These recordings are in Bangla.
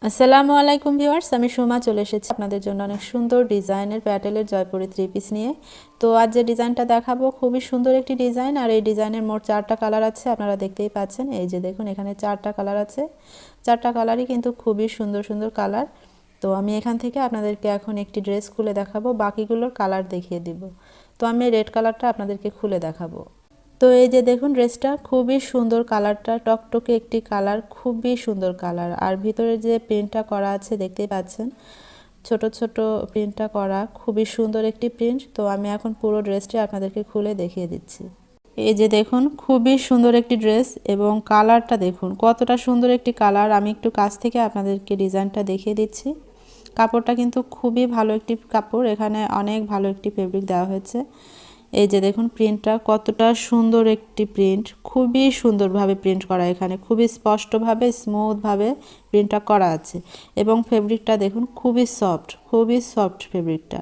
আসসালামু আলাইকুম ভিউয়ার্স, আমি সুমা চলে এসেছি আপনাদের জন্য অনেক সুন্দর ডিজাইনের প্যাটেলের জয়পুরি থ্রি পিস নিয়ে। তো আজ যে ডিজাইনটা দেখাবো খুবই সুন্দর একটি ডিজাইন, আর এই ডিজাইনের মোট 4টা কালার আছে। আপনারা দেখতেই পাচ্ছেন, এই যে দেখুন এখানে 4টা কালার আছে। 4টা কালারই কিন্তু খুবই সুন্দর সুন্দর কালার। তো আমি এখান থেকে আপনাদেরকে এখন একটি ড্রেস খুলে দেখাবো, বাকিগুলোর কালার দেখিয়ে দিব। তো আমি রেড কালারটা আপনাদেরকে খুলে দেখাবো। তো এই যে দেখুন ড্রেসটা খুবই সুন্দর, কালারটা টকটকে একটি কালার, খুবই সুন্দর কালার। আর ভিতরে যে প্রিন্টটা করা আছে দেখতেই পাচ্ছেন, ছোট ছোট প্রিন্টটা করা, খুবই সুন্দর একটি প্রিন্ট। তো আমি এখন পুরো ড্রেসটি আপনাদেরকে খুলে দেখিয়ে দিচ্ছি। এই যে দেখুন খুবই সুন্দর একটি ড্রেস, এবং কালারটা দেখুন কতটা সুন্দর একটি কালার। আমি একটু কাছ থেকে আপনাদেরকে ডিজাইনটা দেখিয়ে দিচ্ছি। কাপড়টা কিন্তু খুবই ভালো একটি কাপড়, এখানে অনেক ভালো একটি ফেব্রিক দেওয়া হয়েছে। এই যে দেখুন প্রিন্টটা কতটা সুন্দর একটি প্রিন্ট, খুবই সুন্দরভাবে প্রিন্ট করা, এখানে খুবই স্পষ্টভাবে স্মুথভাবে প্রিন্টটা করা আছে। এবং ফেব্রিকটা দেখুন খুবই সফট ফেব্রিকটা,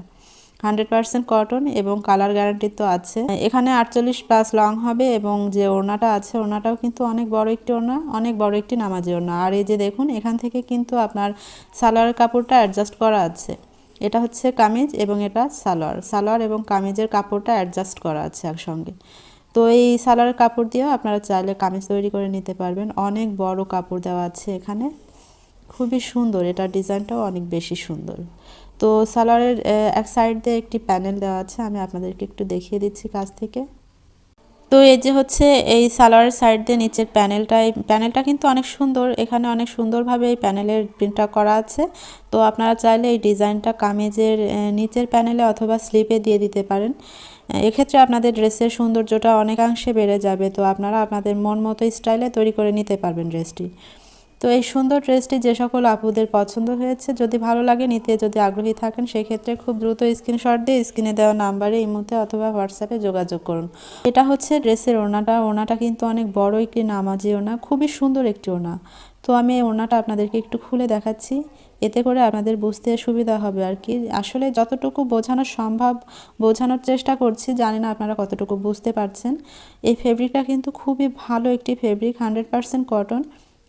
100% কটন, এবং কালার গ্যারান্টি তো আছে। এখানে 48+ লং হবে, এবং যে ওড়নাটা আছে ওড়নাটাও কিন্তু অনেক বড় একটি ওড়না, অনেক বড় একটি নামাজি ওড়না। আর এই যে দেখুন এখান থেকে কিন্তু আপনার সালোয়ারের কাপড়টা অ্যাডজাস্ট করা আছে। এটা হচ্ছে কামিজ এবং এটা সালোয়ার এবং কামিজের কাপড়টা অ্যাডজাস্ট করা আছে একসঙ্গে। তো এই সালোয়ারের কাপড় দিয়েও আপনারা চাইলে কামিজ তৈরি করে নিতে পারবেন। অনেক বড় কাপড় দেওয়া আছে এখানে, খুবই সুন্দর, এটার ডিজাইনটাও অনেক বেশি সুন্দর। তো সালোয়ারের এক সাইড দিয়ে একটি প্যানেল দেওয়া আছে, আমি আপনাদেরকে একটু দেখিয়ে দিচ্ছি কাছ থেকে। তো এই যে হচ্ছে এই সালোয়ারের সাইড দিয়ে নিচের প্যানেলটা কিন্তু অনেক সুন্দর, এখানে অনেক সুন্দরভাবে এই প্যানেলের প্রিন্টটা করা আছে। তো আপনারা চাইলে এই ডিজাইনটা কামিজের নিচের প্যানেলে অথবা স্লিপে দিয়ে দিতে পারেন। এক্ষেত্রে আপনাদের ড্রেসের সৌন্দর্যটা অনেকাংশে বেড়ে যাবে। তো আপনারা আপনাদের মন মতো স্টাইলে তৈরি করে নিতে পারবেন ড্রেসটি। তো এই সুন্দর ড্রেসটি যে সকল আপুদের পছন্দ হয়েছে, যদি ভালো লাগে নিতে যদি আগ্রহী থাকেন, সেক্ষেত্রে খুব দ্রুত স্ক্রিনশট দিয়ে স্ক্রিনে দেওয়া নাম্বারে ইমোতে অথবা হোয়াটসঅ্যাপে যোগাযোগ করুন। এটা হচ্ছে ড্রেসের ওড়নাটা কিন্তু অনেক বড় একটি নামাজি ওড়না, খুবই সুন্দর একটি ওড়না। তো আমি এই ওড়নাটা আপনাদেরকে একটু খুলে দেখাচ্ছি, এতে করে আপনাদের বুঝতে সুবিধা হবে আর কি। আসলে যতটুকু বোঝানো সম্ভব বোঝানোর চেষ্টা করছি, জানি না আপনারা কতটুকু বুঝতে পারছেন। এই ফেব্রিকটা কিন্তু খুবই ভালো একটি ফেব্রিক, 100% কটন,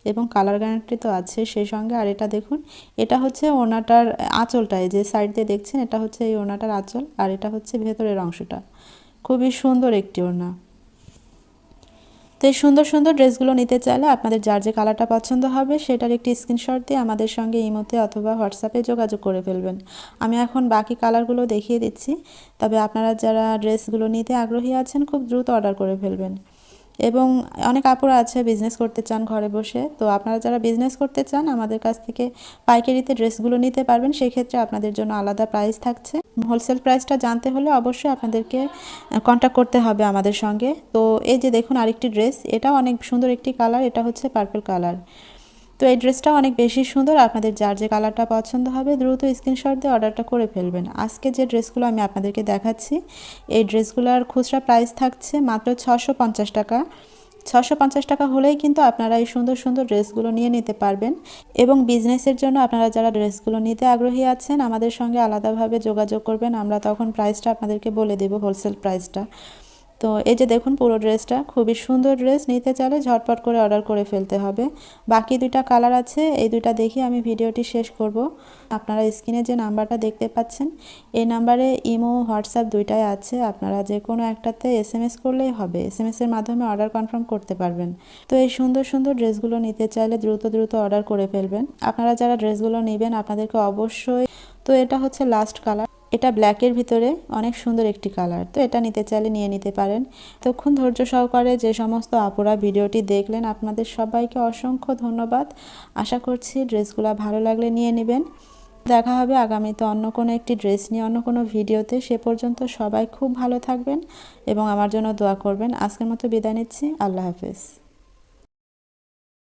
এবং কালার গ্যারান্টি তো আছে সেই সঙ্গে। আর এটা দেখুন, এটা হচ্ছে ওড়নাটার আঁচলটায় যে সাইড দিয়ে দেখছেন, এটা হচ্ছে এই ওড়নাটার আঁচল, আর এটা হচ্ছে ভেতরের অংশটা। খুবই সুন্দর একটি ওড়না। তো এই সুন্দর সুন্দর ড্রেসগুলো নিতে চাইলে আপনাদের যার যে কালারটা পছন্দ হবে সেটার একটি স্ক্রিনশট দিয়ে আমাদের সঙ্গে ইমোতে অথবা হোয়াটসঅ্যাপে যোগাযোগ করে ফেলবেন। আমি এখন বাকি কালারগুলো দেখিয়ে দিচ্ছি, তবে আপনারা যারা ড্রেসগুলো নিতে আগ্রহী আছেন খুব দ্রুত অর্ডার করে ফেলবেন। এবং অনেক আপুরা আছে বিজনেস করতে চান ঘরে বসে, তো আপনারা যারা বিজনেস করতে চান আমাদের কাছ থেকে পাইকারিতে ড্রেসগুলো নিতে পারবেন। সেক্ষেত্রে আপনাদের জন্য আলাদা প্রাইস থাকছে। হোলসেল প্রাইসটা জানতে হলে অবশ্যই আপনাদেরকে কন্ট্যাক্ট করতে হবে আমাদের সঙ্গে। তো এই যে দেখুন আরেকটি ড্রেস, এটাও অনেক সুন্দর একটি কালার, এটা হচ্ছে পার্পল কালার। তো এই ড্রেসটাও অনেক বেশি সুন্দর, আপনাদের যার যে কালারটা পছন্দ হবে দ্রুত স্ক্রিনশট দিয়ে অর্ডারটা করে ফেলবেন। আজকে যে ড্রেসগুলো আমি আপনাদেরকে দেখাচ্ছি, এই ড্রেসগুলোর খুচরা প্রাইস থাকছে মাত্র 650 টাকা। 650 টাকা হলেই কিন্তু আপনারা এই সুন্দর সুন্দর ড্রেসগুলো নিয়ে নিতে পারবেন। এবং বিজনেসের জন্য আপনারা যারা ড্রেসগুলো নিতে আগ্রহী আছেন আমাদের সঙ্গে আলাদাভাবে যোগাযোগ করবেন, আমরা তখন প্রাইসটা আপনাদেরকে বলে দেব, হোলসেল প্রাইসটা। তো এই যে দেখুন পুরো ড্রেসটা খুবই সুন্দর ড্রেস, নিতে চাইলে ঝটপট করে অর্ডার করে ফেলতে হবে। বাকি দুইটা কালার আছে, এই দুইটা দেখে আমি ভিডিওটি শেষ করব। আপনারা স্ক্রিনে যে নাম্বারটা দেখতে পাচ্ছেন এই নাম্বারে ইমো হোয়াটসঅ্যাপ দুইটাই আছে, আপনারা যে কোনো একটাতে এসএমএস করলেই হবে, এসএমএসের মাধ্যমে অর্ডার কনফার্ম করতে পারবেন। তো এই সুন্দর সুন্দর ড্রেসগুলো নিতে চাইলে দ্রুত দ্রুত অর্ডার করে ফেলবেন। আপনারা যারা ড্রেসগুলো নেবেন আপনাদেরকে অবশ্যই, তো এটা হচ্ছে লাস্ট কালার, এটা ব্ল্যাকের ভিতরে অনেক সুন্দর একটি কালার। তো এটা নিতে চাইলে নিয়ে নিতে পারেন। তখন ধৈর্য সহকারে যে সমস্ত আপুরা ভিডিওটি দেখলেন আপনাদের সবাইকে অসংখ্য ধন্যবাদ। আশা করছি ড্রেসগুলো ভালো লাগলে নিয়ে নেবেন। দেখা হবে আগামীতে অন্য কোনো একটি ড্রেস নিয়ে অন্য কোনো ভিডিওতে। সে পর্যন্ত সবাই খুব ভালো থাকবেন এবং আমার জন্য দোয়া করবেন। আজকের মতো বিদায় নিচ্ছি, আল্লাহ হাফেজ।